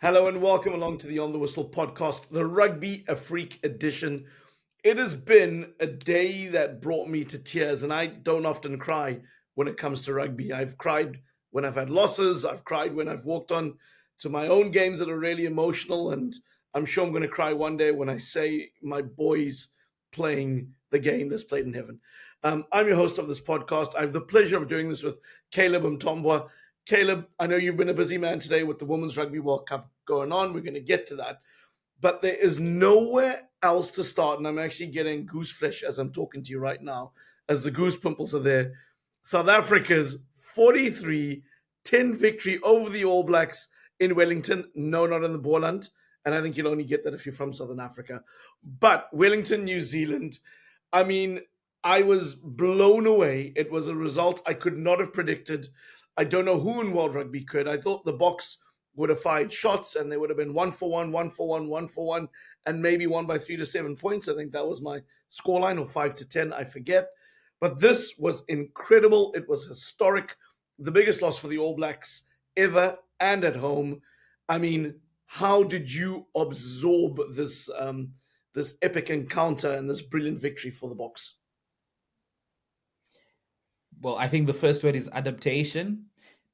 Hello and welcome along to the On the Whistle podcast, the Rugby a Freak edition. It has been a day that brought me to tears, and I don't often cry when it comes to rugby. I've cried when I've had losses, I've cried when I've walked on to my own games that are really emotional, and I'm sure I'm going to cry one day when I say my boys playing the game that's played in heaven. I'm your host of this podcast. I have the pleasure of doing this with Caleb Mutombwa. Caleb, I know you've been a busy man today with the Women's Rugby World Cup going on. We're going to get to that. But there is nowhere else to start. And I'm actually getting goose flesh as I'm talking to you right now, as the goose pimples are there. South Africa's 43-10 victory over the All Blacks in Wellington. No, not in the ball hunt. And I think you'll only get that if you're from Southern Africa. But Wellington, New Zealand, I mean, I was blown away. It was a result I could not have predicted. I don't know who in World Rugby could. I thought the Boks would have fired shots and they would have been 1-for-1, 1-for-1, 1-for-1, and maybe won by 3 to 7 points. I think that was my scoreline, or 5-10, I forget. But this was incredible. It was historic. The biggest loss for the All Blacks ever and at home. I mean, how did you absorb this this epic encounter and this brilliant victory for the Boks? Well, I think the first word is adaptation.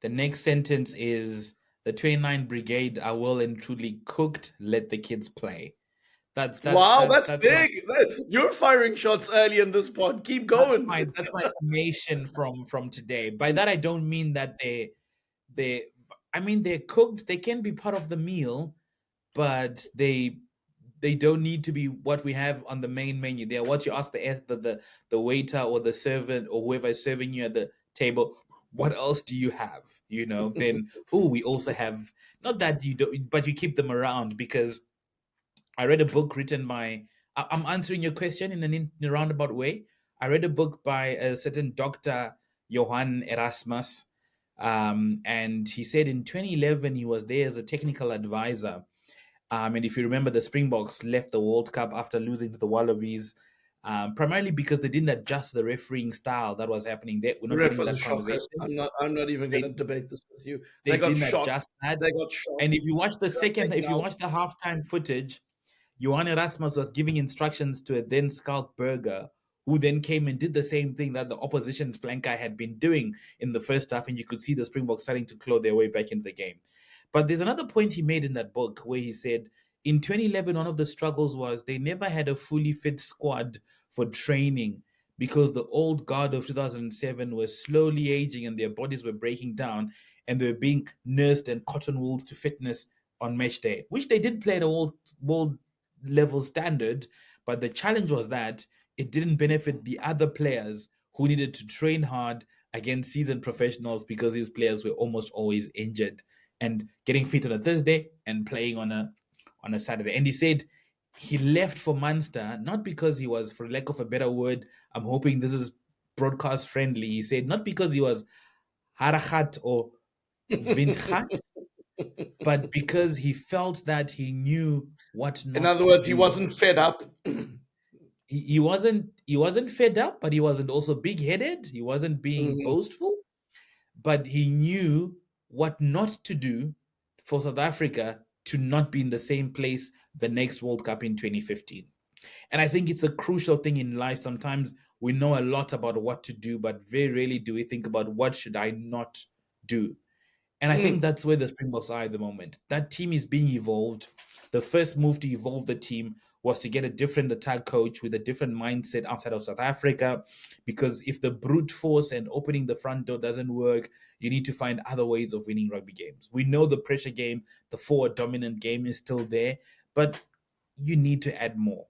The next sentence is the 29 Brigade are well and truly cooked. Let the kids play. That's big. You're firing shots early in this pod. Keep going. That's my summation from today. By that I don't mean that they're cooked. They can be part of the meal, but they don't need to be what we have on the main menu. They are what you ask the waiter or the servant or whoever is serving you at the table. What else do you have? Then we also have, not that you don't, but you keep them around, because I read a book written by, I'm answering your question in a roundabout way. I read a book by a certain Dr. Chelin Erasmus, and he said in 2011 he was there as a technical advisor. And if you remember, the Springboks left the World Cup after losing to the Wallabies, primarily because they didn't adjust the refereeing style that was happening there. We're not getting that conversation. I'm not even going to debate this with you. They didn't adjust that. They got shot. And if you watch the halftime footage, Chelin Erasmus was giving instructions to a then Skulk Burger, who then came and did the same thing that the opposition's flanker had been doing in the first half, and you could see the Springboks starting to claw their way back into the game. But there's another point he made in that book where he said in 2011, one of the struggles was they never had a fully fit squad for training, because the old guard of 2007 was slowly aging and their bodies were breaking down, and they were being nursed and cotton wooled to fitness on match day, which they did play at a world level standard. But the challenge was that it didn't benefit the other players who needed to train hard against seasoned professionals, because these players were almost always injured and getting fit on a Thursday and playing on a Saturday. And he said he left for Munster, not because he was, for lack of a better word, I'm hoping this is broadcast friendly, he said not because he was harakat or vindgat, but because he felt that he knew what not. In other words, he wasn't fed up. He wasn't fed up, but he wasn't also big-headed. He wasn't being boastful, but he knew what not to do for South Africa to not be in the same place the next World Cup in 2015. And I think it's a crucial thing in life. Sometimes we know a lot about what to do, but very rarely do we think about what should I not do. And I think that's where the Springboks are at the moment. That team is being evolved. The first move to evolve the team was to get a different attack coach with a different mindset outside of South Africa. Because if the brute force and opening the front door doesn't work, you need to find other ways of winning rugby games. We know the pressure game, the forward dominant game is still there, but you need to add more.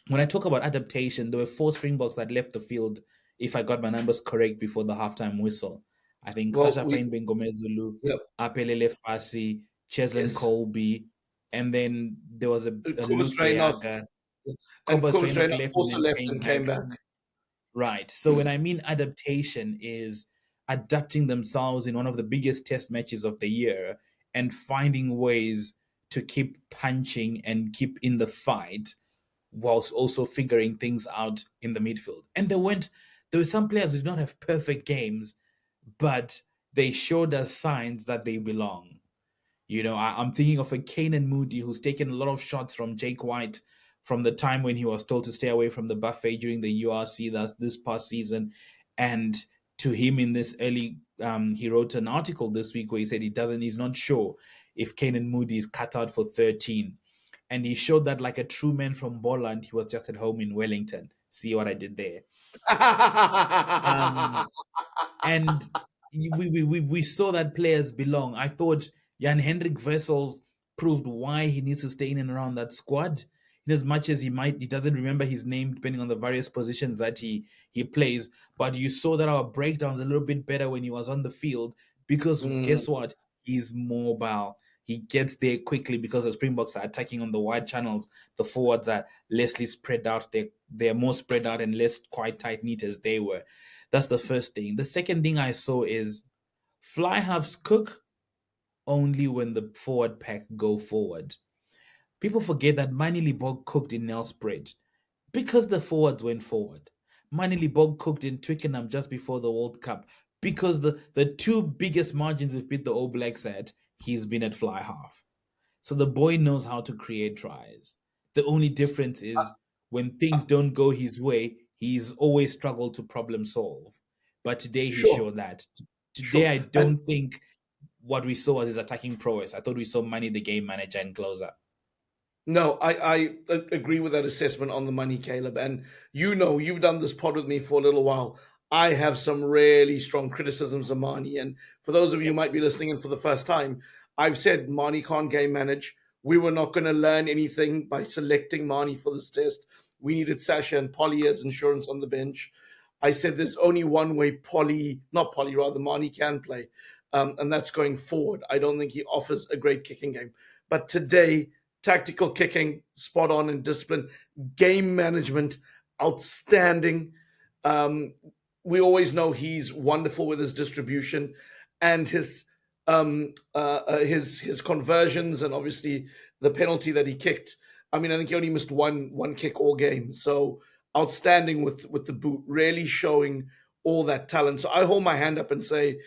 When I talk about adaptation, there were 4 Springboks that left the field, if I got my numbers correct, before the halftime whistle. I think Sasha Feinberg Ngomezulu, Apelele Fassi, Chelin Kolbe, and then there was a Luke Leaga. And also left and came back. Right. So when I mean adaptation, is adapting themselves in one of the biggest test matches of the year and finding ways to keep punching and keep in the fight, whilst also figuring things out in the midfield. And there were some players who did not have perfect games, but they showed us signs that they belong. I'm thinking of a Kanan Moody who's taken a lot of shots from Jake White from the time when he was told to stay away from the buffet during the URC this past season. And to him in this early, he wrote an article this week where he said he's not sure if Kanan Moody is cut out for 13. And he showed that like a true man from Boland, he was just at home in Wellington. See what I did there? Um, and we saw that players belong. I thought Jan Hendrik Wessels proved why he needs to stay in and around that squad. In as much as he doesn't remember his name depending on the various positions that he plays. But you saw that our breakdowns a little bit better when he was on the field because guess what? He's mobile. He gets there quickly because the Springboks are attacking on the wide channels. The forwards are lessly spread out. They're more spread out and less quite tight knit as they were. That's the first thing. The second thing I saw is fly halves cook only when the forward pack go forward. People forget that Manie Libbok cooked in Nelspruit because the forwards went forward. Manie Libbok cooked in Twickenham just before the World Cup because the two biggest margins we've beat the All Blacks at, he's been at fly half. So the boy knows how to create tries. The only difference is when things don't go his way, he's always struggled to problem solve. But today he showed that. Today I don't think what we saw was his attacking prowess. I thought we saw Manie the game manager and closer. No, I agree with that assessment on the money, Caleb. And you've done this pod with me for a little while. I have some really strong criticisms of Manie. And for those of you who might be listening in for the first time, I've said Manie can't game manage. We were not going to learn anything by selecting Manie for this test. We needed Sasha and Polly as insurance on the bench. I said there's only one way Manie can play, and that's going forward. I don't think he offers a great kicking game. But today, tactical kicking, spot on and discipline, game management, outstanding. We always know he's wonderful with his distribution and his conversions, and obviously the penalty that he kicked. I mean, I think he only missed one kick all game. So outstanding with the boot, really showing all that talent. So I hold my hand up and say,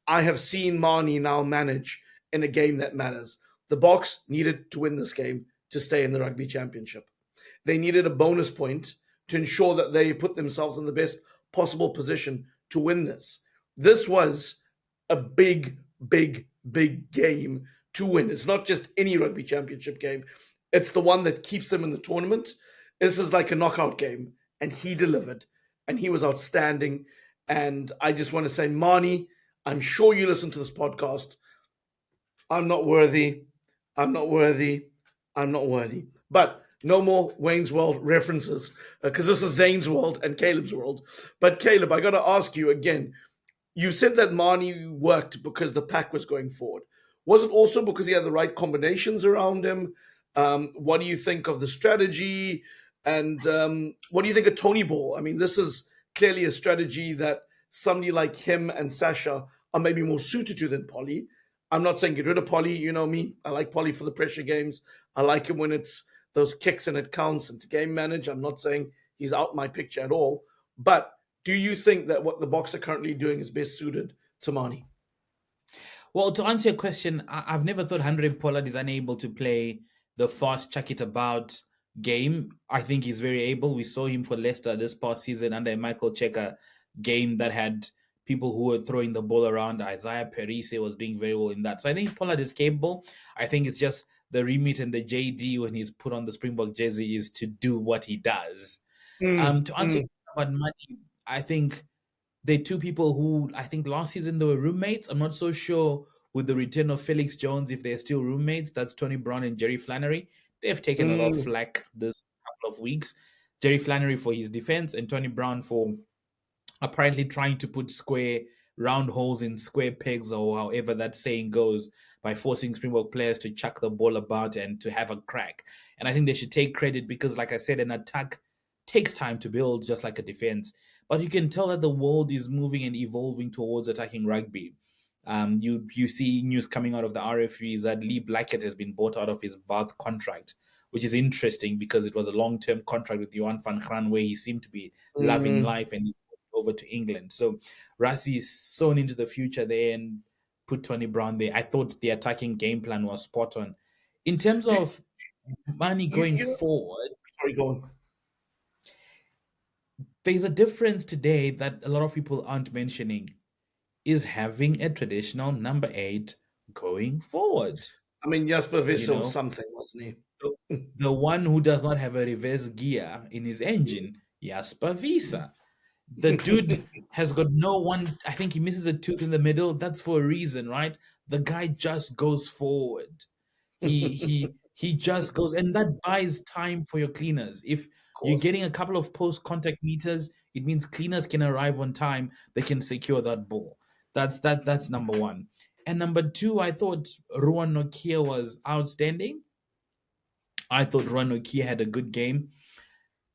I have seen Manie now manage in a game that matters. The Boks needed to win this game to stay in the Rugby Championship. They needed a bonus point to ensure that they put themselves in the best possible position to win this. This was a big, big, big game to win. It's not just any Rugby Championship game. It's the one that keeps them in the tournament. This is like a knockout game, and he delivered, and he was outstanding. And I just want to say, Manie, I'm sure you listen to this podcast. I'm not worthy. I'm not worthy. I'm not worthy. But no more Wayne's World references because this is Zayn's world and Caleb's world. But Caleb, I got to ask you again. You said that Manie worked because the pack was going forward. Was it also because he had the right combinations around him? What do you think of the strategy? And what do you think of Tony Ball? I mean, this is clearly a strategy that somebody like him and Sasha are maybe more suited to than Polly. I'm not saying get rid of Polly. You know me. I like Polly for the pressure games. I like him when it's those kicks and it counts and to game manage. I'm not saying he's out my picture at all. But do you think that what the Boks are currently doing is best suited to Manie? Well, to answer your question, I've never thought Henry Pollard is unable to play the fast chuck it about game. I think he's very able. We saw him for Leicester this past season under a Michael Checker game that had people who were throwing the ball around. Isaiah Perise was doing very well in that. So I think Pollard is capable. I think it's just the remit and the JD when he's put on the Springbok jersey is to do what he does. To answer about Manie, I think they're two people who I think last season they were roommates. I'm not so sure with the return of Felix Jones if they're still roommates. That's Tony Brown and Jerry Flannery. They've taken a lot of flack this couple of weeks. Jerry Flannery for his defense and Tony Brown for apparently trying to put square round holes in square pegs, or however that saying goes, by forcing Springbok players to chuck the ball about and to have a crack. And I think they should take credit because, like I said, an attack takes time to build, just like a defense. But you can tell that the world is moving and evolving towards attacking rugby. You see news coming out of the RFUs that Lee Blackett has been bought out of his Bath contract, which is interesting because it was a long-term contract with Johan van Graan where he seemed to be loving life and he's over to England. So Rassie's sewn into the future there, and put Tony Brown there. I thought the attacking game plan was spot on. In terms Do, of Manie going you know, forward, sorry, go on. there's a difference today that a lot of people aren't mentioning is having a traditional number 8 going forward. I mean, Jasper You Wissel was know, something, wasn't the, he? the one who does not have a reverse gear in his engine, Jasper Visa. The dude has got no one. I think he misses a tooth in the middle. That's for a reason, right? The guy just goes forward. He just goes, and that buys time for your cleaners. If Of you're course. getting a couple of post contact meters, it means cleaners can arrive on time. They can secure that ball. That's number one. And number two, I thought Ruan Nokia was outstanding. I thought Ruan Nokia had a good game.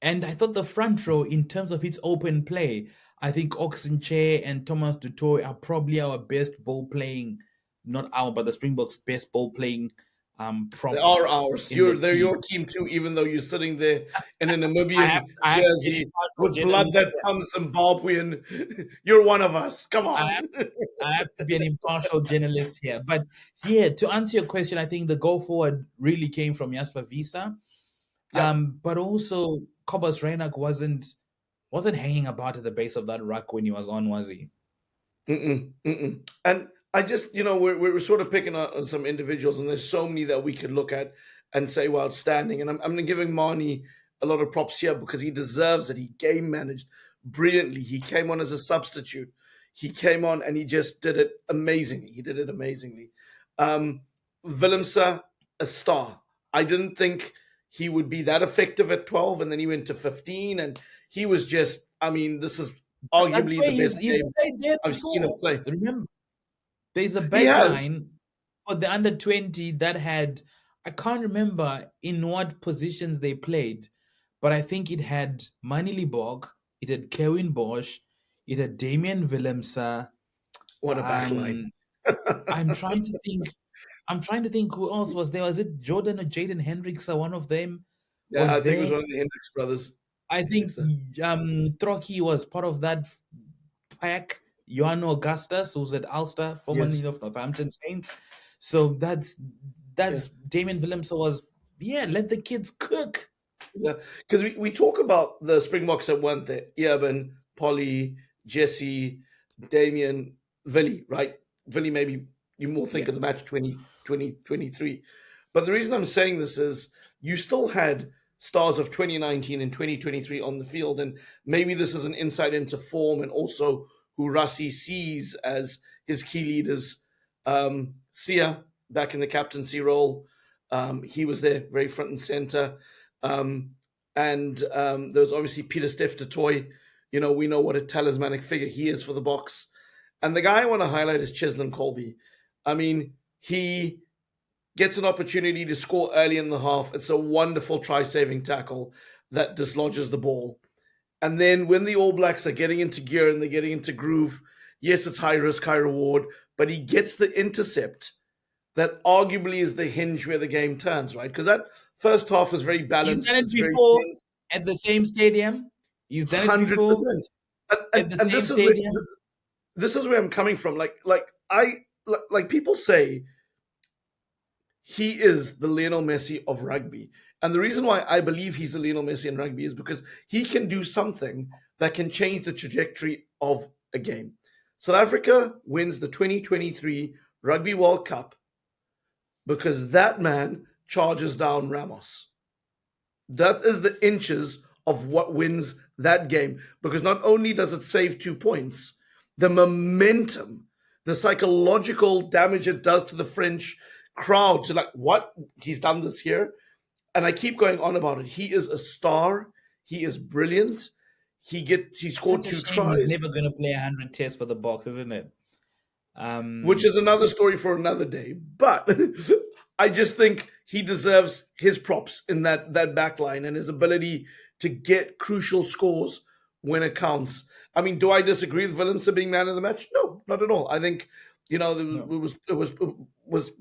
And I thought the front row, in terms of its open play, I think Oxenchair and Thomas Dutoy are probably our best ball playing, not our, but the Springboks' best ball playing They are props ours. in the They're team. your team too, even though you're sitting there in a Namibian I have to be an jersey impartial with blood journalist that here. comes Zimbabwean. You're one of us. Come I on. have, I have to be an impartial journalist here. But yeah, to answer your question, I think the go forward really came from Jasper Visa. Yeah. But also Cobus Reinach wasn't hanging about at the base of that ruck when he was on, was he? And I just, we're sort of picking on some individuals, and there's so many that we could look at and say, well, outstanding. And I'm giving Manie a lot of props here because he deserves it. He game managed brilliantly. He came on as a substitute. He came on and he just did it amazingly. He did it amazingly. Willemse, a star. I didn't think he would be that effective at 12, and then he went to 15, and he was just, this is That's arguably why the best he's game played there I've seen him before. play. Remember, there's a He has. backline for the under 20 that had, I can't remember in what positions they played, but I think it had Manie Libbok, it had Kevin Bosch, it had Damien Willemse. What a backline. I'm trying to think. I'm trying to think who else was there. Was it Jordan or Jaden Hendricks or one of them? Yeah, Was I think it was there? one of the Hendricks brothers. I think so. Trocky was part of that pack. Johan Augustus, who's at Ulster, formerly of Northampton Saints. So that's Damien Willemse was, let the kids cook. Yeah, because we talk about the Springboks that weren't there. Eben, Polly, Jessie, Damien, Willie, right? Willie, maybe you more think of the match 2023. But the reason I'm saying this is you still had stars of 2019 and 2023 on the field, and maybe this is an insight into form and also who Rassie sees as his key leaders. Sia, back in the captaincy role, he was there very front and center. And there was obviously Peter Steph de Toy. We know what a talismanic figure he is for the Boks. And the guy I want to highlight is Chelin Kolbe. He gets an opportunity to score early in the half. It's a wonderful try-saving tackle that dislodges the ball. And then when the All Blacks are getting into gear and they're getting into groove, yes, it's high risk, high reward, but he gets the intercept that arguably is the hinge where the game turns, right? Because that first half is very balanced. He's done it before at the same stadium. He's done it before 100%. at the same stadium. This is where I'm coming from. Like people say, he is the Lionel Messi of rugby. And the reason why I believe he's the Lionel Messi in rugby is because he can do something that can change the trajectory of a game. South Africa wins the 2023 Rugby World Cup because that man charges down Ramos. That is the inches of what wins that game. Because not only does it save 2 points, the momentum, the psychological damage it does to the French crowd to like, what? He's done this here? And I keep going on about it. He is a star. He is brilliant. He scored 2 tries. He's never going to play 100 tests for the Boks, isn't it? Which is another story for another day. But I just think he deserves his props in that back line and his ability to get crucial scores when it counts. Do I disagree with Willemse being man of the match? No, not at all. I think, it was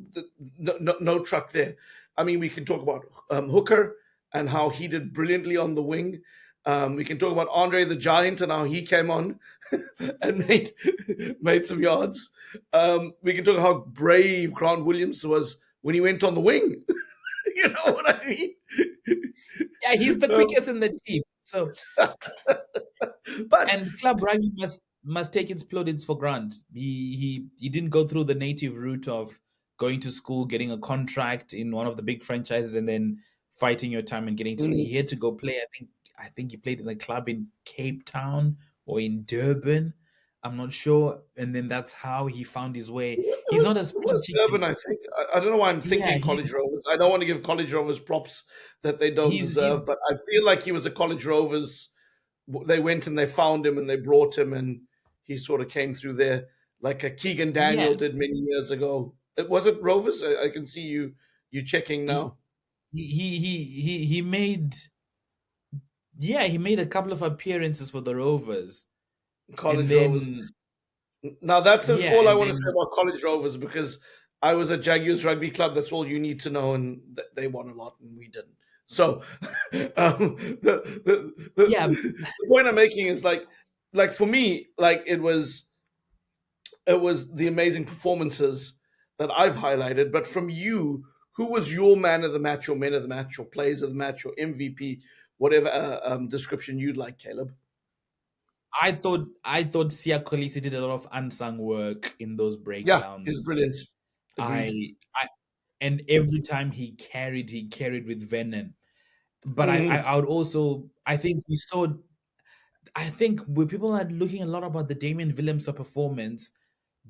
no truck there. We can talk about Hooker and how he did brilliantly on the wing. We can talk about Andre the Giant and how he came on and made some yards. We can talk how brave Grant Williams was when he went on the wing. You know what I mean? Yeah, he's the quickest in the team. So, but and club rugby must take its plaudits for granted. He didn't go through the native route of going to school, getting a contract in one of the big franchises, and then fighting your time and getting to. He had to go play. I think he played in a club in Cape Town or in Durban. I'm not sure. And then that's how he found his way. He's not as it was Urban, I think. I don't know why I'm thinking College Rovers. I don't want to give College Rovers props that they don't deserve, but I feel like he was a College Rovers. They went and they found him and they brought him, and he sort of came through there like a Keegan Daniel did many years ago. Was it Rovers? I can see you checking now. He made he made a couple of appearances for the Rovers. College Rovers. Now that's all I want to say about College Rovers, because I was at Jaguars Rugby Club. That's all you need to know, and they won a lot and we didn't. So the point I'm making is like for me, like it was the amazing performances that I've highlighted. But from you, who was your man of the match or men of the match or players of the match or MVP, whatever description you'd like, Caleb? I thought Siya Kolisi did a lot of unsung work in those breakdowns. Yeah, he's brilliant. And every time he carried with venom. But I would also, I think when people are looking a lot about the Damien Willemse performance,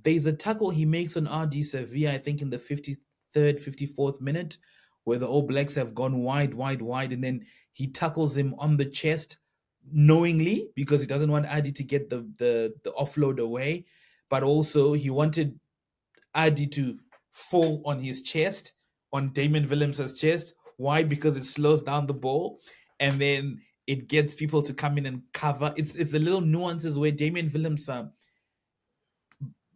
there's a tackle he makes on RD Sevilla, I think in the 53rd, 54th minute, where the All Blacks have gone wide, and then he tackles him on the chest knowingly because he doesn't want Adi to get the offload away, but also he wanted Adi to fall on his chest, on Damien Willemse's chest. Why? Because it slows down the ball, and then it gets people to come in and cover. It's the little nuances where Damien Willemse,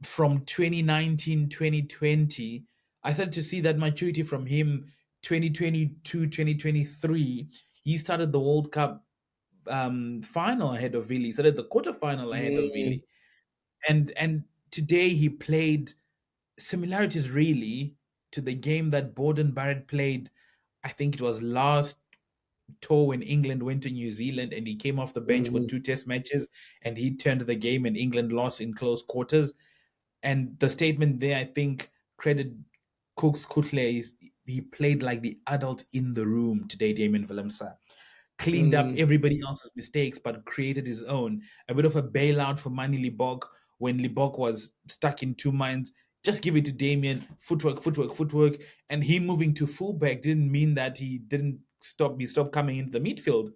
from 2019, 2020, I started to see that maturity from him. 2022, 2023, he started the World Cup final ahead of Willie, started the quarterfinal ahead of Willie. And today he played similarities really to the game that Borden Barrett played. I think it was last tour when England went to New Zealand, and he came off the bench for 2 test matches and he turned the game and England lost in close quarters. And the statement there, I think, credit Cooks Kutle, he played like the adult in the room today, Damien Willemse. Cleaned up everybody else's mistakes, but created his own. A bit of a bailout for Manie Libbok when Libbok was stuck in 2 minds. Just give it to Damien, footwork. And him moving to fullback didn't mean that he didn't stop coming into the midfield.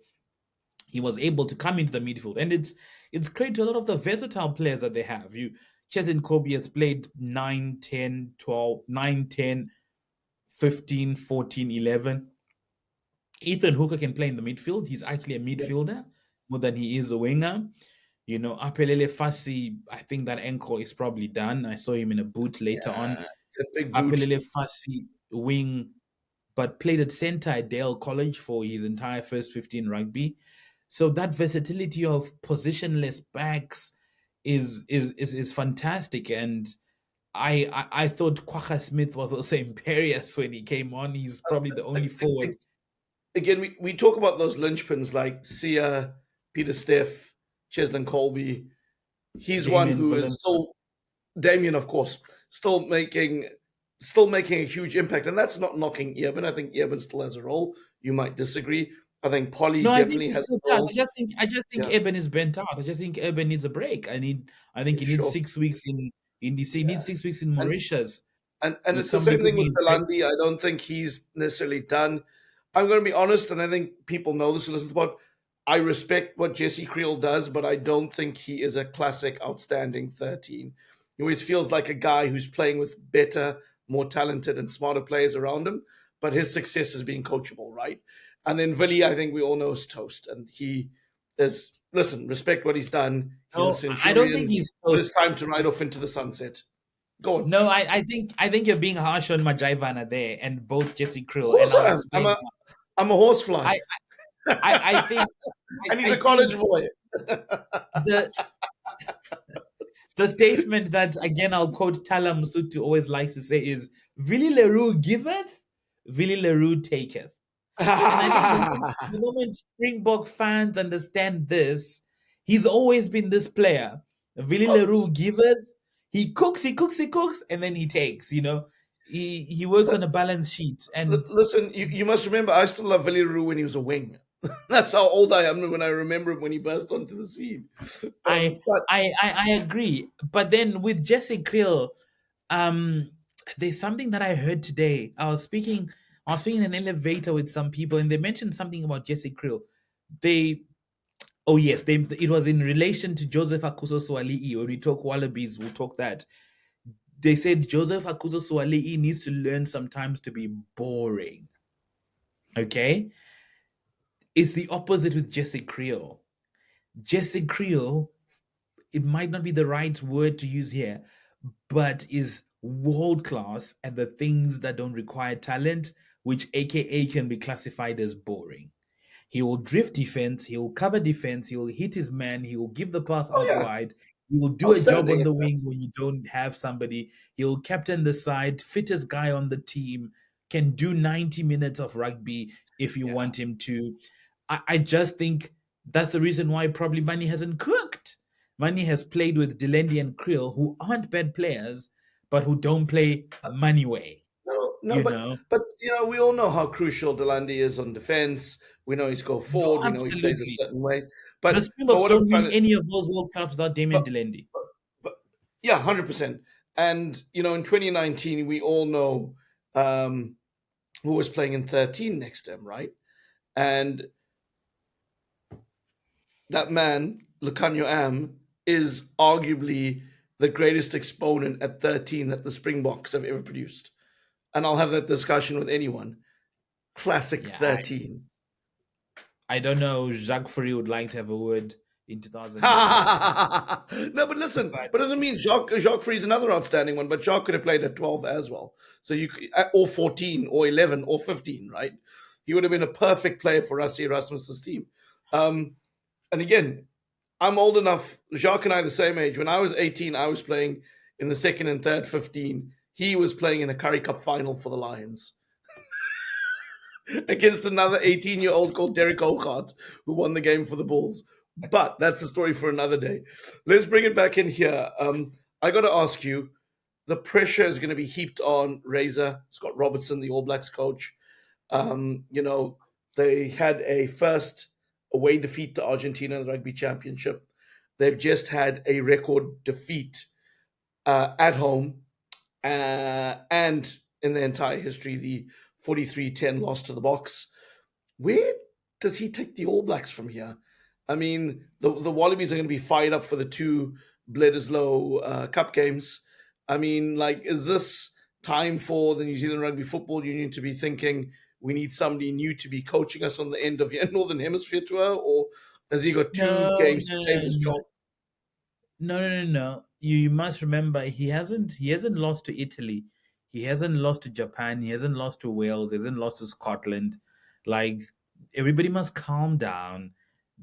He was able to come into the midfield. And it's great to a lot of the versatile players that they have. Chelin Kolbe has played 9, 10, 12, 9, 10, 15, 14, 11. Ethan Hooker can play in the midfield. He's actually a midfielder more than he is a winger. Apelele Fassi, I think that ankle is probably done. I saw him in a boot later on. Apelele Fassi, wing, but played at centre at Dale College for his entire first 15 rugby. So that versatility of positionless backs is fantastic. And I thought Kwagga Smith was also imperious when he came on. He's probably the only forward. Again, we talk about those linchpins like Sia, Peter Steff, Chelin Kolbe. He's Damien one who is still, Damien, of course, still making a huge impact. And that's not knocking Eben. I think Eben still has a role. You might disagree. I think Polly definitely has a role. I just think Eben is bent out. I just think Eben needs a break. I think he needs 6 weeks in DC. He needs 6 weeks in Mauritius. And it's the same thing with Zalandi. I don't think he's necessarily done. I'm going to be honest, and I think people know this who listen to the pod. I respect what Jessie Creel does, but I don't think he is a classic, outstanding 13. He always feels like a guy who's playing with better, more talented and smarter players around him, but his success is being coachable, right? And then Willie, I think we all know is toast. And he is, respect what he's done. I don't think he's toast. It's time to ride off into the sunset. Go on. No, I think you're being harsh on Majaivana there, and both Jessie Creel and I'm a horsefly. I think And he's I a college think boy. the the statement that again I'll quote Tala Msutu always likes to say is Willie Leroux giveth, Willie Leroux taketh. And I think the moment Springbok fans understand this, he's always been this player. Willie Oh, Leroux giveth, he cooks, he cooks, he cooks, and then he takes, you know. He works on a balance sheet. And listen, you must remember, I still love Willie Roux when he was a wing. That's how old I am when I remember him when he burst onto the scene. But I agree. But then with Jessie Kriel, um, there's something that I heard today. I was speaking in an elevator with some people, and they mentioned something about Jessie Kriel. They Oh yes, it was in relation to Joseph Akuso Swali'i. When we talk Wallabies, we'll talk that. They said Joseph Akuso Swali'i needs to learn sometimes to be boring. Okay? It's the opposite with Jessie Kriel. Jessie Kriel, it might not be the right word to use here, but is world class at the things that don't require talent, which AKA can be classified as boring. He will drift defense, he will cover defense, he will hit his man, he will give the pass oh out yeah, wide, he will do a job outstanding on at the that. wing when you don't have somebody, he'll captain the side, fittest guy on the team, can do 90 minutes of rugby if you Yeah. want him to. I just think that's the reason why probably Manie hasn't cooked. Manie has played with Delendi and Krill, who aren't bad players, but who don't play Manie way, No, no, you know? but we all know how crucial Delandi is on defense. We know he's go No, forward. We know he plays a absolutely. certain way. The But Springboks what I'm don't trying win to any of those World Cups without Damien but Delendi. but yeah, 100%. And in 2019, we all know um, who was playing in 13 next to him, right? And that man, Lucanio Am, is arguably the greatest exponent at 13 that the Springboks have ever produced. And I'll have that discussion with anyone. Classic Yeah, 13. I don't know. Jacques Fury would like to have a word in 2019. No, but listen, But but it doesn't mean Jacques Free is another outstanding one, but Jacques could have played at 12 as well. So or 14, or 11, or 15, right? He would have been a perfect player for Rassie Erasmus's team. Um, and again, I'm old enough. Jacques and I are the same age. When I was 18, I was playing in the second and third 15. He was playing in a Curry Cup final for the Lions against another 18-year-old called Derek Olcott, who won the game for the Bulls. But that's a story for another day. Let's bring it back in here. I got to ask you, the pressure is going to be heaped on Razor, Scott Robertson, the All Blacks coach. They had a first away defeat to Argentina in the Rugby Championship. They've just had a record defeat at home and in their entire history, the 43-10 loss to the Boks. Where does he take the All Blacks from here? I mean, the Wallabies are going to be fired up for the two Bledisloe Cup games. I mean, is this time for the New Zealand Rugby Football Union to be thinking we need somebody new to be coaching us on the end of your Northern Hemisphere tour, or has he got two no, games to no, save his no, job? no, no, no, no. You must remember he hasn't lost to Italy. He hasn't lost to Japan. He hasn't lost to Wales. He hasn't lost to Scotland. Like everybody must calm down.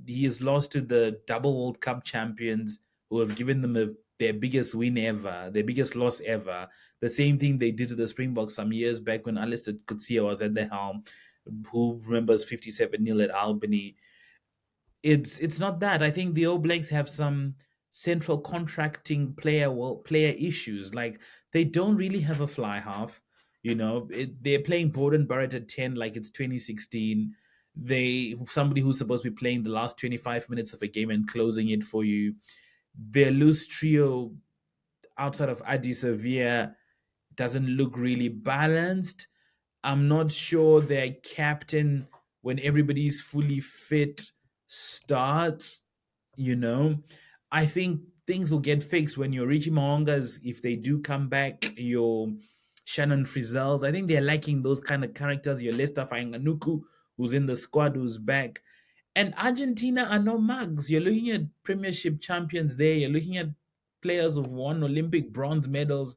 He has lost to the double World Cup champions who have given them their biggest win ever, their biggest loss ever. The same thing they did to the Springboks some years back when Alistair Coetzee was at the helm. Who remembers 57-0 at Albany? It's not that. I think the All Blacks have some central contracting player issues. Like they don't really have a fly half. They're playing Borden Barrett at 10 like it's 2016. Somebody who's supposed to be playing the last 25 minutes of a game and closing it for you. Their loose trio outside of Adi Sevilla doesn't look really balanced. I'm not sure their captain, when everybody's fully fit, starts. You know, I think things will get fixed when your Richie Moongas, if they do come back, your Shannon Frizzels. I think they're lacking those kind of characters. Your Lester Fainganuku, who's in the squad, who's back. And Argentina are no mugs. You're looking at Premiership champions there. You're looking at players who've won Olympic bronze medals.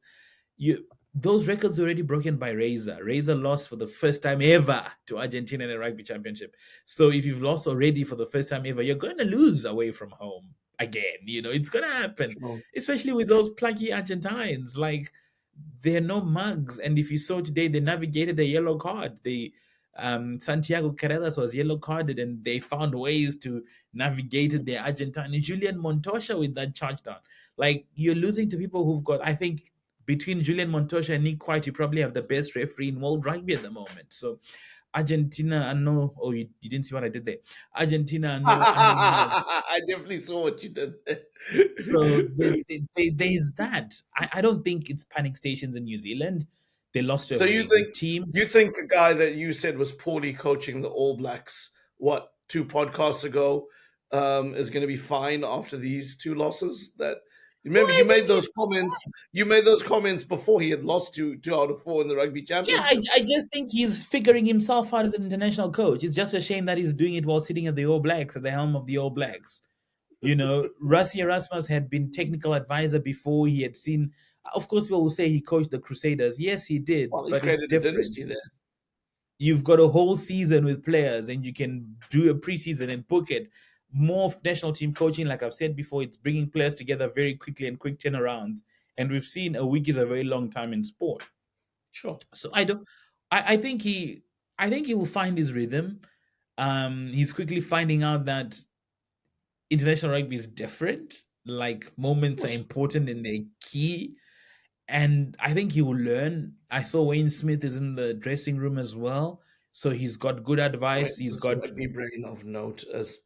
those records were already broken by Razor. Razor lost for the first time ever to Argentina in a rugby championship. So if you've lost already for the first time ever, you're going to lose away from home again. It's going to happen, Sure. especially with those plucky Argentines. Like, they're no mugs. And if you saw today, they navigated a yellow card. Santiago Carreras was yellow carded, and they found ways to navigate their Argentine. And Julian Montoya with that charge down. Like, you're losing to people who've got, I think, between Julian Montoya and Nick White, you probably have the best referee in world rugby at the moment. So Argentina, I know. Oh, you didn't see what I did there. Argentina, I know. I definitely saw what you did there. So there's that. I don't think it's panic stations in New Zealand. They lost to a So you very think good team. you think a guy that you said was poorly coaching the All Blacks, what, 2 podcasts ago, is going to be fine after these 2 losses? That Well, remember, I you made think those it's comments. You made those comments before he had lost 2 out of 4 in the rugby yeah. I, championship. I just think he's figuring himself out as an international coach. It's just a shame that he's doing it while sitting at the All Blacks, at the helm of the All Blacks. Rassie Erasmus had been technical advisor before. He had seen. Of course, people will say he coached the Crusaders. Yes, he did, Well, he but it's created a different. dynasty there. You've got a whole season with players, and you can do a preseason and book it. More national team coaching, like I've said before, it's bringing players together very quickly and quick turnarounds. And we've seen a week is a very long time in sport. Sure. So I don't. I think he will find his rhythm. He's quickly finding out that international rugby is different. Like, moments are important and they're key. And I think he will learn. I saw Wayne Smith is in the dressing room as well. So he's got good advice. He's It's a got, rugby brain of note, as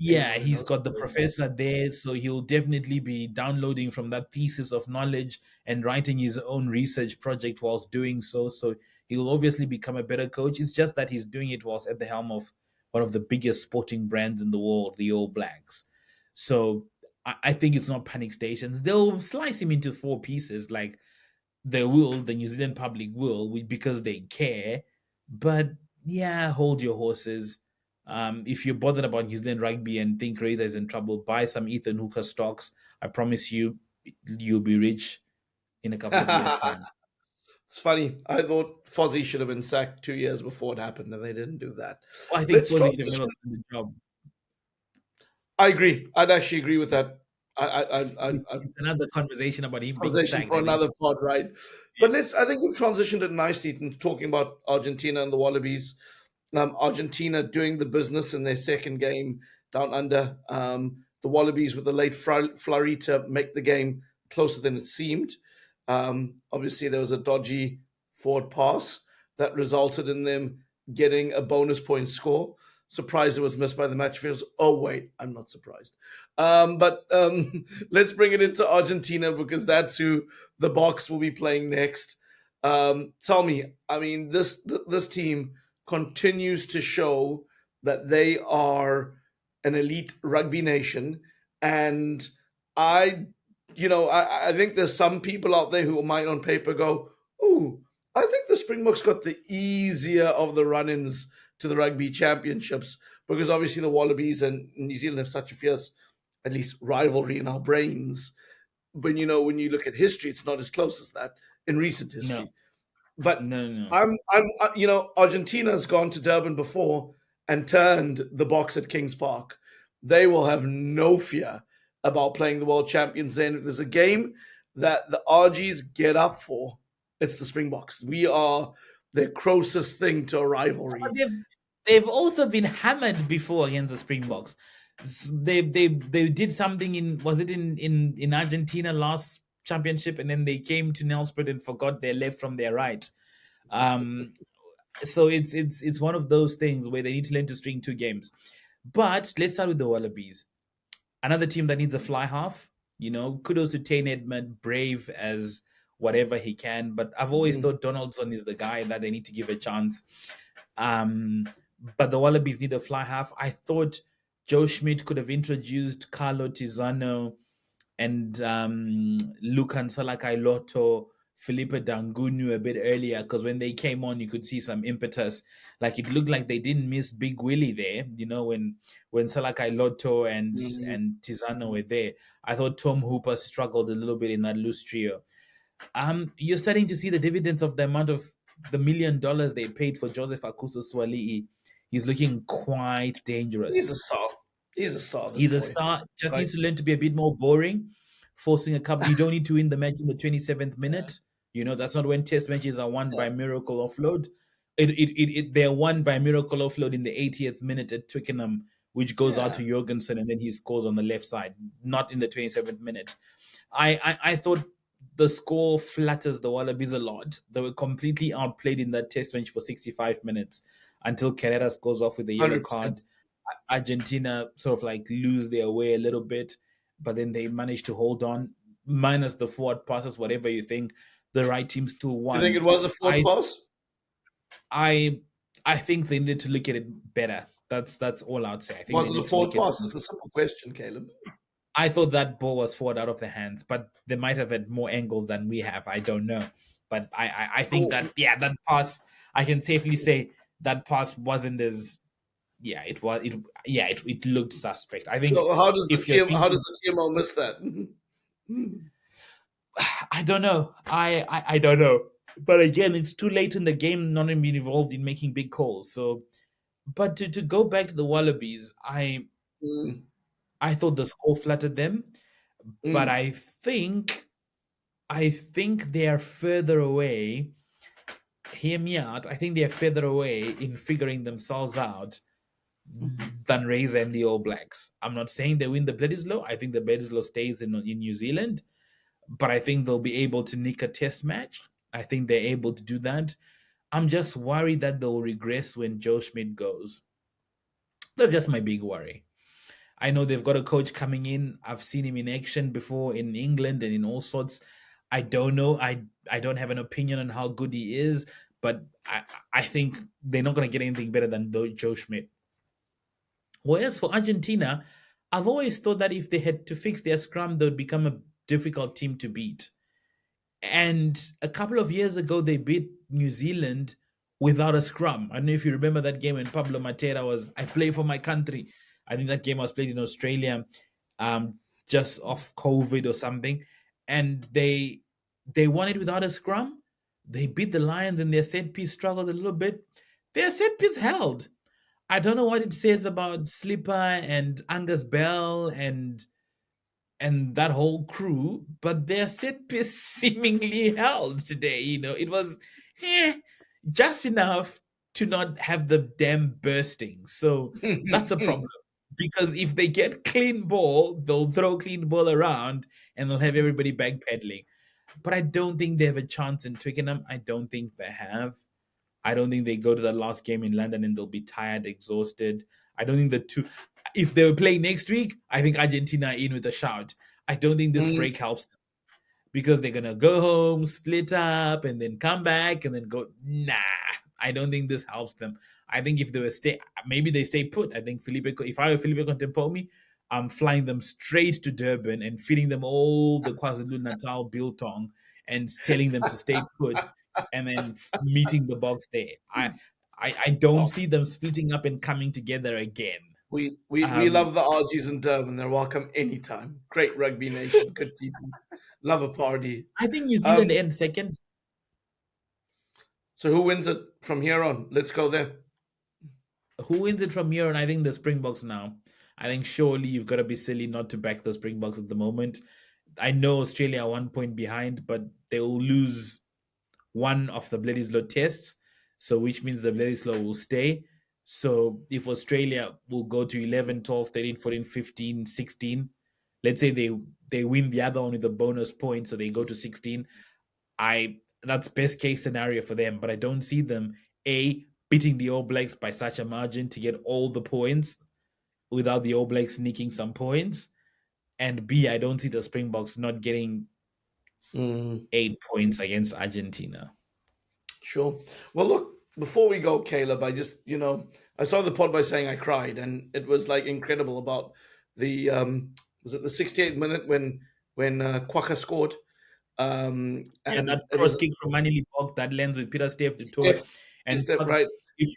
yeah, anyone who he's knows. got the professor there. So he'll definitely be downloading from that thesis of knowledge and writing his own research project whilst doing so. So he'll obviously become a better coach. It's just that he's doing it whilst at the helm of one of the biggest sporting brands in the world, the All Blacks. So I think it's not panic stations. They'll slice him into 4 pieces. Like, the New Zealand public will, because they care. But yeah, hold your horses. If you're bothered about New Zealand rugby and think Razor is in trouble, buy some Ethan Hooker stocks. I promise you, you'll be rich in a couple of years' time. It's funny. I thought Fozzie should have been sacked 2 years before it happened, and they didn't do that. Well, I think Let's Fozzie have transition. never done the job. I agree. I'd actually agree with that. It's another conversation about him being Conversation sacked. for I think. another pod, right? But I think we've transitioned it nicely into talking about Argentina and the Wallabies. Argentina doing the business in their second game down under. The Wallabies with a late flurry to make the game closer than it seemed. Obviously, there was a dodgy forward pass that resulted in them getting a bonus point score. Surprised it was missed by the match officials. Oh, wait, I'm not surprised. But let's bring it into Argentina, because that's who the Boks will be playing next. Tell me, I mean, this team continues to show that they are an elite rugby nation. And I think there's some people out there who might on paper go, ooh, I think the Springboks got the easier of the run-ins to the rugby championships, because obviously the Wallabies and New Zealand have such a fierce, at least, rivalry in our brains. When you look at history, it's not as close as that in recent history. No. But No. Argentina's gone to Durban before and turned the Boks at Kings Park. They will have no fear about playing the world champions then. If there's a game that the RGs get up for, it's the Springboks. We are the closest thing to a rivalry. But they've also been hammered before against the Springboks. They did something in Argentina last championship, and then they came to Nelspruit and forgot their left from their right. So it's one of those things where they need to learn to string 2 games. But let's start with the Wallabies. Another team that needs a fly half. Kudos to Tane Edmund, brave as whatever he can. But I've always thought Donaldson is the guy that they need to give a chance. But the Wallabies need a fly half. I thought Joe Schmidt could have introduced Carlo Tizzano and Lukan Salakailoto, Felipe Dangunu a bit earlier, because when they came on, you could see some impetus. Like, it looked like they didn't miss Big Willie there, when Salakailoto and Tizzano were there. I thought Tom Hooper struggled a little bit in that loose trio. You're starting to see the dividends of the amount of the $1 million they paid for Joseph Akuso Swali'i. He's looking quite He's a dangerous. star. He's a star, this He's a boy. star. Just Right? needs to learn to be a bit more boring, forcing a couple. You don't need to win the match in the 27th minute. That's not when test matches are won by miracle offload. They're won by miracle offload in the 80th minute at Twickenham, which goes out Yeah. to Jorgensen and then he scores on the left side, not in the 27th minute. I thought the score flatters the Wallabies a lot. They were completely outplayed in that test match for 65 minutes until Carreras goes off with a yellow 100%. card. Argentina sort of like lose their way a little bit, but then they manage to hold on, minus the forward passes, whatever you think. The right team still You think won. it was a forward I pass? I I think they need to look at it better. That's all I'd say. I think they Was it a need to forward look at it. pass? It's a simple question, Caleb. I thought that ball was forward out of their hands, but they might have had more angles than we have. I don't know. But I think Cool. that, yeah, that pass, I can safely say that pass wasn't as, yeah, it was, it looked suspect. I think So how does if you're how does thinking, the TMO miss that? I don't know. I don't know. But again, it's too late in the game not to be involved in making big calls. So, but to go back to the Wallabies, Mm, I thought the score flattered them, but mm, I think they are further away. Hear me out. I think they are further away in figuring themselves out than Razor and the All Blacks. I'm not saying they win the Bledisloe. I think the Bledisloe stays in New Zealand, but I think they'll be able to nick a test match. I think they're able to do that. I'm just worried that they'll regress when Joe Schmidt goes. That's just my big worry. I know they've got a coach coming in. I've seen him in action before in England and in all sorts. I don't know. I don't have an opinion on how good he is, but I think they're not going to get anything better than Joe Schmidt. Whereas for Argentina, I've always thought that if they had to fix their scrum, they would become a difficult team to beat. And a couple of years ago, they beat New Zealand without a scrum. I don't know if you remember that game when Pablo Matera was, I play for my country. I think that game was played in Australia, um, just off COVID or something. And they won it without a scrum. They beat the Lions and their set piece struggled a little bit. Their set piece held. I don't know what it says about Slipper and Angus Bell and that whole crew, but their set piece seemingly held today. It was just enough to not have the dam bursting. So that's a mm. problem. Because if they get clean ball, they'll throw clean ball around and they'll have everybody backpedaling. But I don't think they have a chance in Twickenham. I don't think they have. I don't think they go to the last game in London and they'll be tired, exhausted. I don't think the two. If they were playing next week, I think Argentina are in with a shout. I don't think this break helps them because they're gonna go home, split up, and then come back and then go. Nah, I don't think this helps them. I think if they were maybe they stay put. I think if I were Felipe Contempomi, I'm flying them straight to Durban and feeding them all the KwaZulu Natal biltong and telling them to stay put, and then meeting the Boks there. I don't Oh, see them splitting up and coming together again. we Um, love the RGs in Durban. They're welcome anytime. Great rugby nation, good people. Love a party. I think New Zealand Um, ends second. so who wins it from here on? Let's go there. Who wins it from here? And I think the Springboks now. I think surely you've got to be silly not to back the Springboks at the moment. I know Australia are 1 point behind, but they will lose one of the Bledisloe tests, so which means the Bledisloe will stay. So if Australia will go to 11, 12, 13, 14, 15, 16, let's say they win the other one with a bonus point, so they go to 16. That's best case scenario for them, but I don't see them beating the All Blacks by such a margin to get all the points without the All Blacks sneaking some points, and B, I don't see the Springboks not getting Mm, 8 points against Argentina. sure. Well, look, before we go, Caleb, I started the pod by saying I cried, and it was like incredible about the was it the 68th minute when Kwaka scored, Yeah, and that it cross was kick from Manie Libbok that lands with Peter Steph to toe, Steph, and Steph, right, if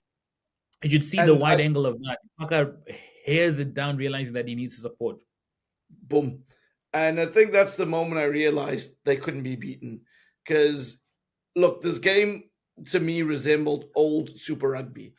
you should see the and wide angle of that. Parker hairs it down, realizing that he needs to support. boom, and I think that's the moment I realized they couldn't be beaten. because look, this game to me resembled old Super Rugby.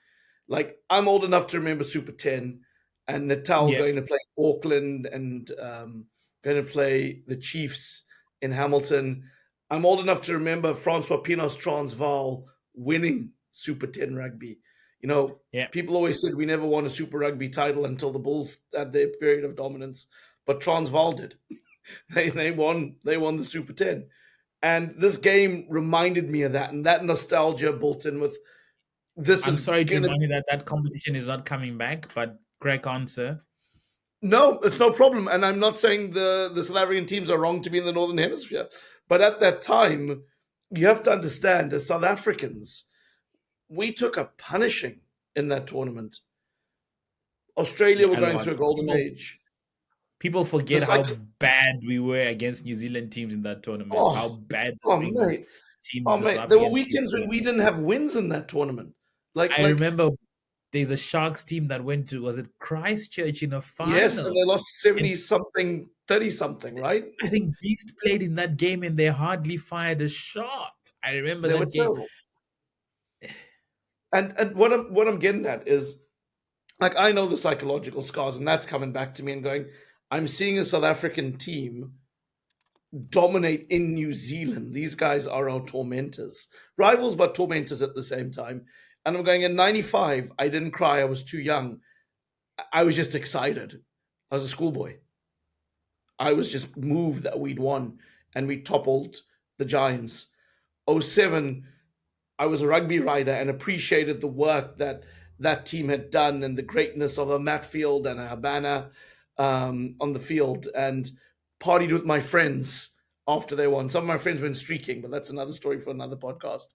Like, I'm old enough to remember Super 10 and Natal Yeah. going to play Auckland and going to play the Chiefs in Hamilton. I'm old enough to remember Francois Pienaar's Transvaal winning Super 10 rugby. You know, Yeah. people always said we never won a Super Rugby title until the Bulls had their period of dominance, but Transvaal did. They won the Super 10. And this game reminded me of that, and that nostalgia built in with this I'm is sorry to gonna. remind you that that competition is not coming back, but correct answer. No, it's no problem. And I'm not saying the South African teams are wrong to be in the Northern Hemisphere. But at that time, you have to understand, as South Africans, we took a punishing in that tournament. Australia were A going lot. through a golden age. People The forget how cycle. bad we were against New Zealand teams in that tournament. How Oh, bad the oh, Springboks mate. teams, Oh, the South mate. There were African teams weekends were. when we didn't have wins in that tournament. I Like remember there's a Sharks team that went to, was it Christchurch in a yes, and final? they lost And 70 something, 30 something, right? I think Beast played in that game and they hardly fired a shot. I remember They were that game. terrible. And what I'm getting at is, like, I know the psychological scars, and that's coming back to me and going, I'm seeing a South African team dominate in New Zealand. These guys are our tormentors, rivals, but tormentors at the same time. And I'm going, in '95, I didn't cry. I was too young. I was just excited. I was a schoolboy. I was just moved that we'd won and we toppled the Giants. '07, I was a rugby rider and appreciated the work that that team had done and the greatness of a Matfield and a Habana on the field, and partied with my friends after they won. Some of my friends went streaking, but that's another story for another podcast.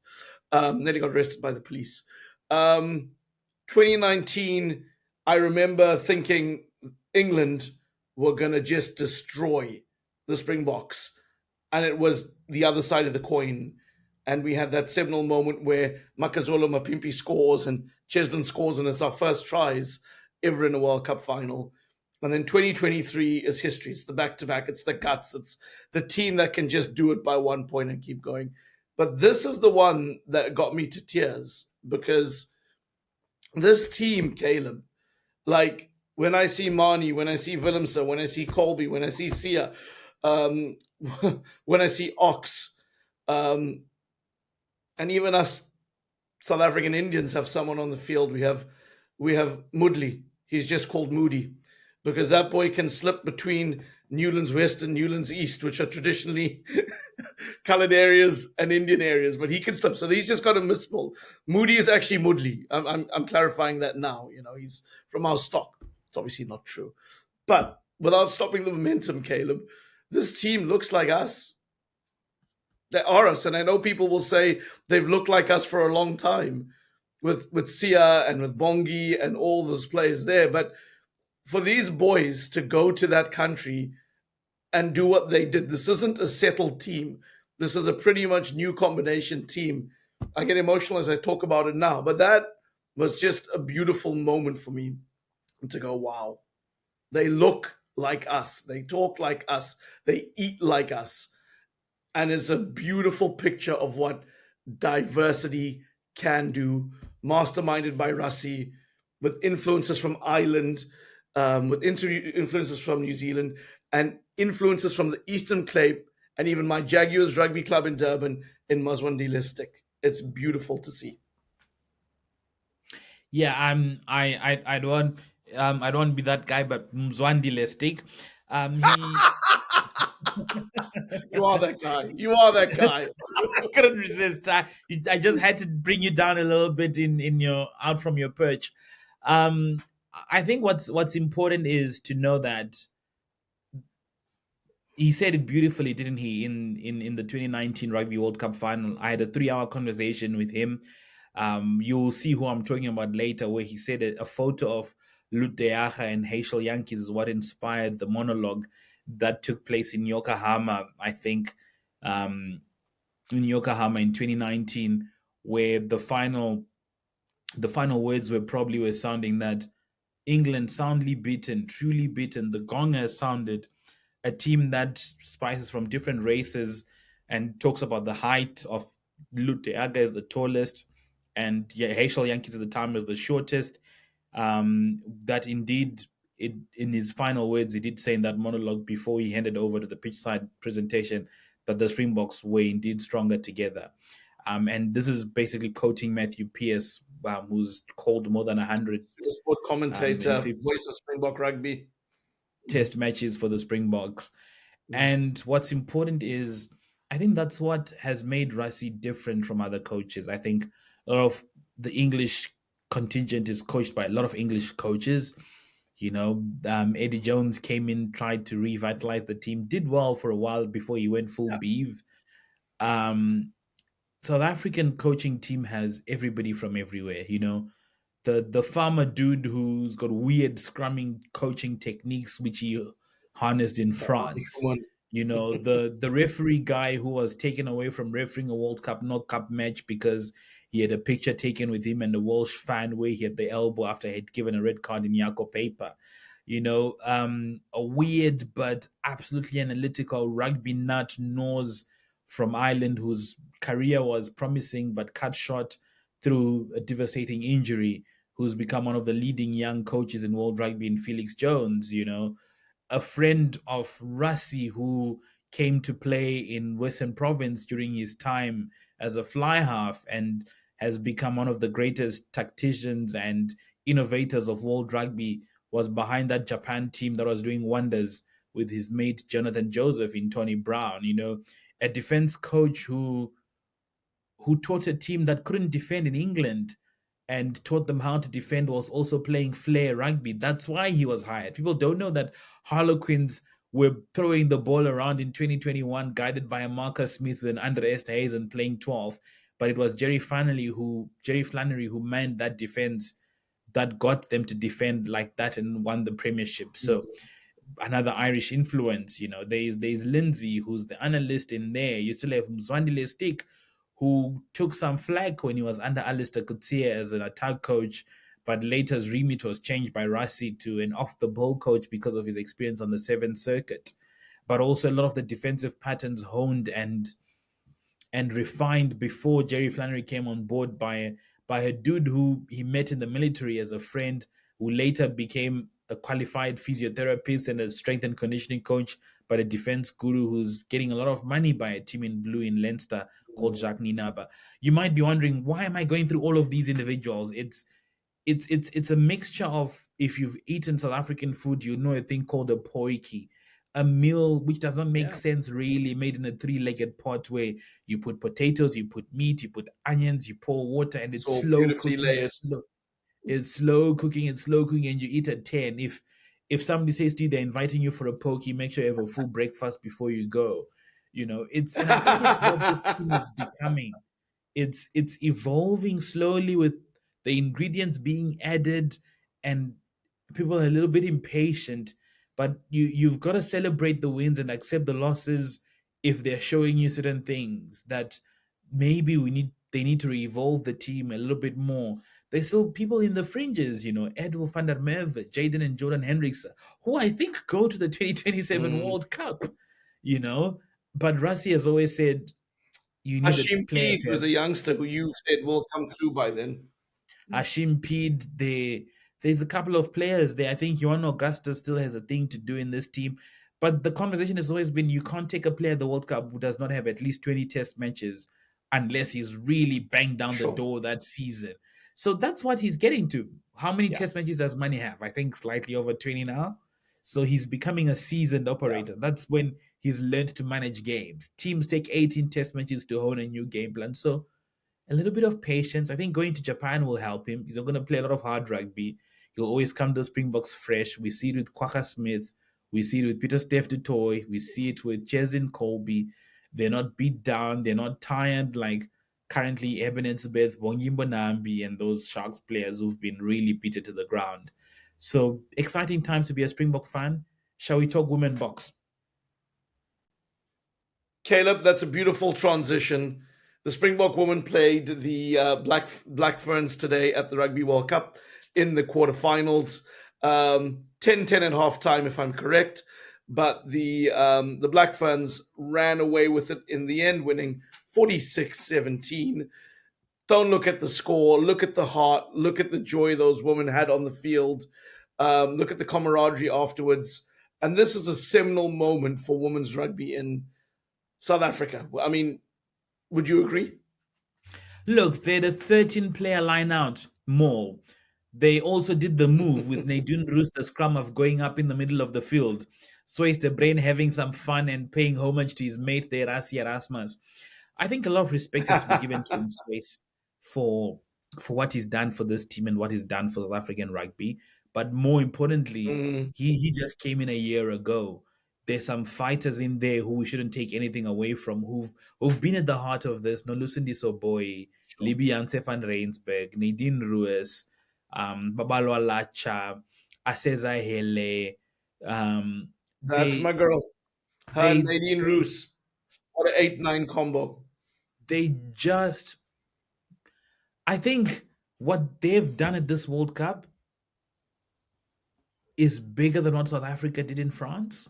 Nearly got arrested by the police. 2019, I remember thinking England were going to just destroy the Springboks, and it was the other side of the coin. And we had that seminal moment where Makazole Mapimpi scores and Cheslin scores, and it's our first tries ever in a World Cup final. And then 2023 is history. It's the back-to-back. It's the guts. It's the team that can just do it by 1 point and keep going. But this is the one that got me to tears, because this team, Caleb, like, when I see Manie, when I see Willemse, when I see Kolbe, when I see Sia, um, when I see Ox, and even us South African Indians have someone on the field. We have Mudley. He's just called Moody, because that boy can slip between Newlands West and Newlands East, which are traditionally colored areas and Indian areas, but he can slip. So he's just got a misspell. Moody is actually Mudley. I'm clarifying that now. You know, he's from our stock. It's obviously not true. But without stopping the momentum, Caleb, this team looks like us. They are us. And I know people will say they've looked like us for a long time with Sia and with Bongi and all those players there. But for these boys to go to that country and do what they did, this isn't a settled team. This is a pretty much new combination team. I get emotional as I talk about it now, but that was just a beautiful moment for me to go, wow, they look like us. They talk like us. They eat like us. And it's a beautiful picture of what diversity can do, masterminded by Rassie, with influences from Ireland, with influences from New Zealand, and influences from the Eastern Cape, and even my Jaguars Rugby Club in Durban in Mazwandile stick. It's beautiful to see. Yeah, I don't I don't want to be that guy, but Mzwandile stick. He You are that guy. You are that guy. I couldn't resist. I just had to bring you down a little bit in your out from your perch. Um, I think what's important is to know that he said it beautifully, didn't he? In the 2019 Rugby World Cup final, I had a 3-hour conversation with him. You'll see who I'm talking about later, where he said a photo of Lut Deaga and Hazel Yankees is what inspired the monologue that took place in Yokohama, I think, in Yokohama in 2019, where the final words were sounding that England soundly beaten, truly beaten. The gong has sounded. A team that spices from different races, and talks about the height of Luteaga is the tallest, and Haishal Yankees at the time was the shortest. That indeed, in his final words, he did say in that monologue before he handed over to the pitch side presentation that the Springboks were indeed stronger together. And this is basically quoting Matthew Pearce, who's called more than 100 sport commentator, voice of Springbok rugby. Test matches for the Springboks. And what's important is, I think that's what has made Rassie different from other coaches. I think a lot of the English contingent is coached by a lot of English coaches. Eddie Jones came in, tried to revitalize the team, did well for a while before he went full beef. South African coaching team has everybody from everywhere. The farmer dude who's got weird scrumming coaching techniques which he harnessed in France. The referee guy who was taken away from refereeing a World Cup, not Cup match because he had a picture taken with him and the Welsh fan where he had the elbow after he had given a red card in Jaco paper. A weird but absolutely analytical rugby nut Nose from Ireland whose career was promising but cut short through a devastating injury, who's become one of the leading young coaches in world rugby in Felix Jones, a friend of Rassie who came to play in Western Province during his time as a fly half and has become one of the greatest tacticians and innovators of world rugby, was behind that Japan team that was doing wonders with his mate Jonathan Joseph in Tony Brown, a defense coach who taught a team that couldn't defend in England and taught them how to defend, was also playing flair rugby. That's why he was hired. People don't know that Harlequins were throwing the ball around in 2021, guided by a Marcus Smith and Andre Esterhuizen playing 12. But it was Jerry Flannery who manned that defense that got them to defend like that and won the premiership. So another Irish influence, there's Lindsay, who's the analyst in there. You still have Mzwandile Stick, who took some flack when he was under Alistair Coetzee as an attack coach, but later his remit was changed by Rassie to an off-the-ball coach because of his experience on the Seventh Circuit. But also a lot of the defensive patterns honed and refined before Jerry Flannery came on board by a dude who he met in the military as a friend, who later became a qualified physiotherapist and a strength and conditioning coach, but a defense guru who's getting a lot of money by a team in blue in Leinster called Jacques Ninaba. You might be wondering, why am I going through all of these individuals? It's a mixture of, if you've eaten South African food, you know a thing called a potjie, a meal which does not make sense really, made in a three-legged pot where you put potatoes, you put meat, you put onions, you pour water, and it's slow cooking. It's slow cooking, and you eat at 10. If somebody says to you they're inviting you for a poke, make sure you have a full breakfast before you go. And I think it's what this team is becoming. It's evolving slowly with the ingredients being added, and people are a little bit impatient. But you've got to celebrate the wins and accept the losses if they're showing you certain things that maybe they need to evolve the team a little bit more. There's still people in the fringes, Edwin van der Merwe, Jaden and Jordan Hendricks, who I think go to the 2027 World Cup, But Rassie has always said, you need Hashim Peed was a youngster who you said will come through by then. Hashim Peed, there's a couple of players there. I think Johan Augusta still has a thing to do in this team. But the conversation has always been, you can't take a player at the World Cup who does not have at least 20 test matches unless he's really banged down the door that season. So that's what he's getting to. How many test matches does Manie have? I think slightly over 20 now. So he's becoming a seasoned operator. That's when he's learned to manage games. Teams take 18 test matches to hone a new game plan. So a little bit of patience. I think going to Japan will help him. He's not going to play a lot of hard rugby. He'll always come to the Springboks fresh. We see it with Kwaka Smith. We see it with Peter Steph du Toit. We see it with Chelin Kolbe. They're not beat down. They're not tired like currently Eben and Nabbi, and those Sharks players who've been really beaten to the ground. So exciting times to be a Springbok fan. Shall we talk women box? Caleb, that's a beautiful transition. The Springbok women played the Black Ferns today at the Rugby World Cup in the quarterfinals. 10-10 at halftime, if I'm correct. but the Black Ferns ran away with it in the end, winning 46-17. Don't look at the score. Look at the heart. Look at the joy those women had on the field. Look at the camaraderie afterwards. And this is a seminal moment for women's rugby in South Africa. I mean, would you agree? Look, they had a 13-player line out more. They also did the move with Nadine Roos, the scrum of going up in the middle of the field. Swayze the Brain having some fun and paying homage to his mate there, Rassie Erasmus. I think a lot of respect is to be given to him, Swayze, for what he's done for this team and what he's done for South African rugby. But more importantly, Mm, he just came in a year ago. There's some fighters in there who we shouldn't take anything away from, who've been at the heart of this. Nolusundi Soboy, sure. Libby Janse van Reinsberg, Nadine Ruiz, Babalwa Lacha, Aseza Hele. Um, That's my they girl. Her and they Nadine Roos. What an 8-9 combo. they just, I think what they've done at this World Cup is bigger than what South Africa did in France.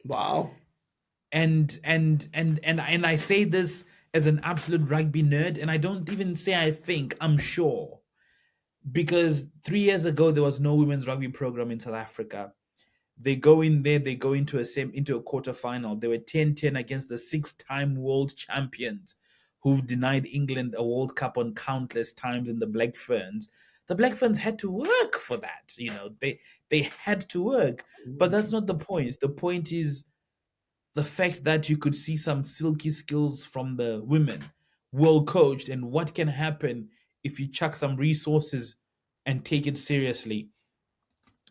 Wow. And I say this as an absolute rugby nerd, and I don't even say I think, I'm sure. Because 3 years ago there was no women's rugby program in South Africa. They go in there, they go into a quarterfinal. They were 10-10 against the 6-time world champions who've denied England a World Cup on countless times in the Black Ferns. The Black Ferns had to work for that, they had to work. But that's not the point. The point is the fact that you could see some silky skills from the women, well coached, and what can happen if you chuck some resources and take it seriously.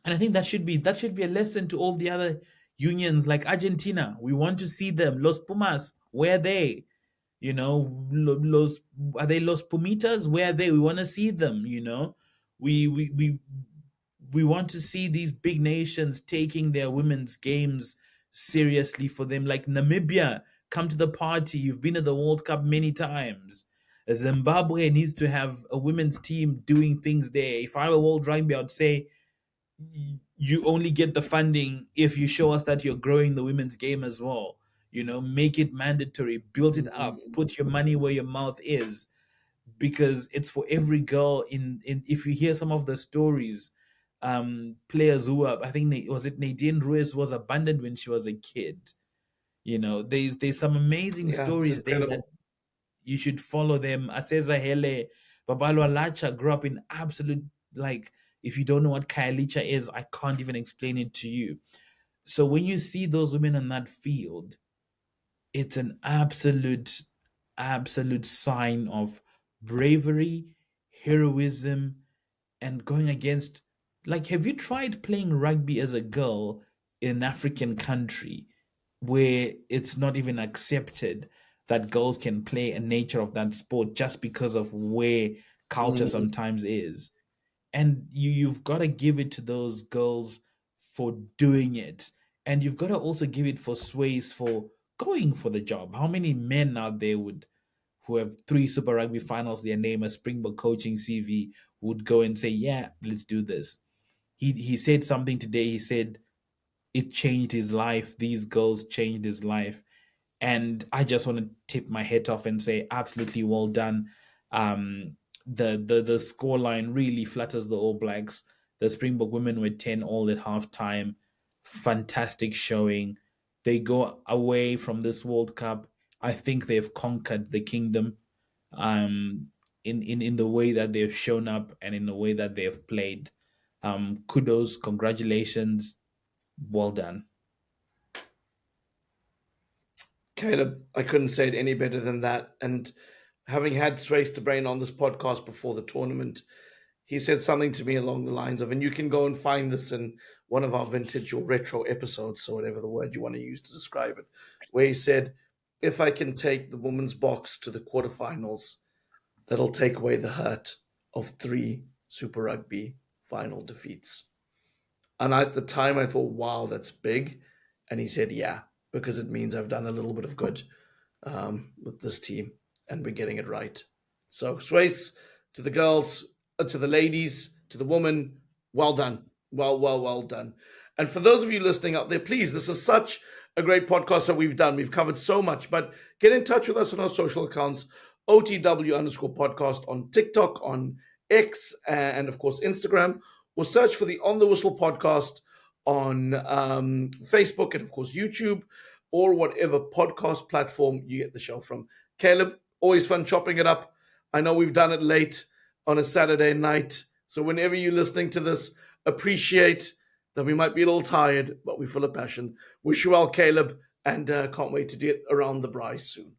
And I think that should be a lesson to all the other unions like Argentina. We want to see them. Los Pumas, where are they? Los are they Los Pumitas? Where are they? We want to see them. We want to see these big nations taking their women's games seriously for them. Like Namibia, come to the party. You've been at the World Cup many times. Zimbabwe needs to have a women's team doing things there. If I were World Rugby, I'd say you only get the funding if you show us that you're growing the women's game as well. Make it mandatory, build it up, Mm, put your money where your mouth is, because it's for every girl. In if you hear some of the stories, players who are, I think, was it Nadine Ruiz was abandoned when she was a kid. There's some amazing yeah, it's stories there that incredible. you should follow them. Aseza Hele, Babalwa Lacha grew up in absolute, like, if you don't know what Kailicha is, I can't even explain it to you. So when you see those women on that field, it's an absolute sign of bravery, heroism, and going against. Like, have you tried playing rugby as a girl in an African country where it's not even accepted that girls can play a nature of that sport just because of where culture Mm, sometimes is? And you've got to give it to those girls for doing it, and you've got to also give it for Sways for going for the job. How many men out there would who have 3 Super Rugby finals their name, a Springbok coaching CV, would go and say, yeah, let's do this? He said something today. He said it changed his life. These girls changed his life. And I just want to tip my hat off and say absolutely well done. The score line really flatters the All Blacks. The Springbok women were 10 all at halftime. Fantastic showing. They go away from this World Cup. I think they've conquered the kingdom, in the way that they've shown up and in the way that they've played. Kudos, congratulations, well done. Caleb, I couldn't say it any better than that. And having had Swace to Brain on this podcast before the tournament, he said something to me along the lines of, and you can go and find this in one of our vintage or retro episodes, so whatever the word you want to use to describe it, where he said, if I can take the women's box to the quarterfinals, that'll take away the hurt of 3 Super Rugby final defeats. And at the time, I thought, wow, that's big. And he said, yeah, because it means I've done a little bit of good with this team and we're getting it right. So, Swace, to the girls, to the ladies, to the woman, well done. Well done. And for those of you listening out there, please, this is such a great podcast that we've done. We've covered so much, but get in touch with us on our social accounts, OTW_podcast on TikTok, on X, and of course, Instagram, or search for the On the Whistle podcast on Facebook and of course, YouTube, or whatever podcast platform you get the show from. Caleb, always fun chopping it up. I know we've done it late on a Saturday night, so whenever you're listening to this, appreciate that we might be a little tired, but we're full of passion. Wish you well, Caleb, and can't wait to get around the braai soon.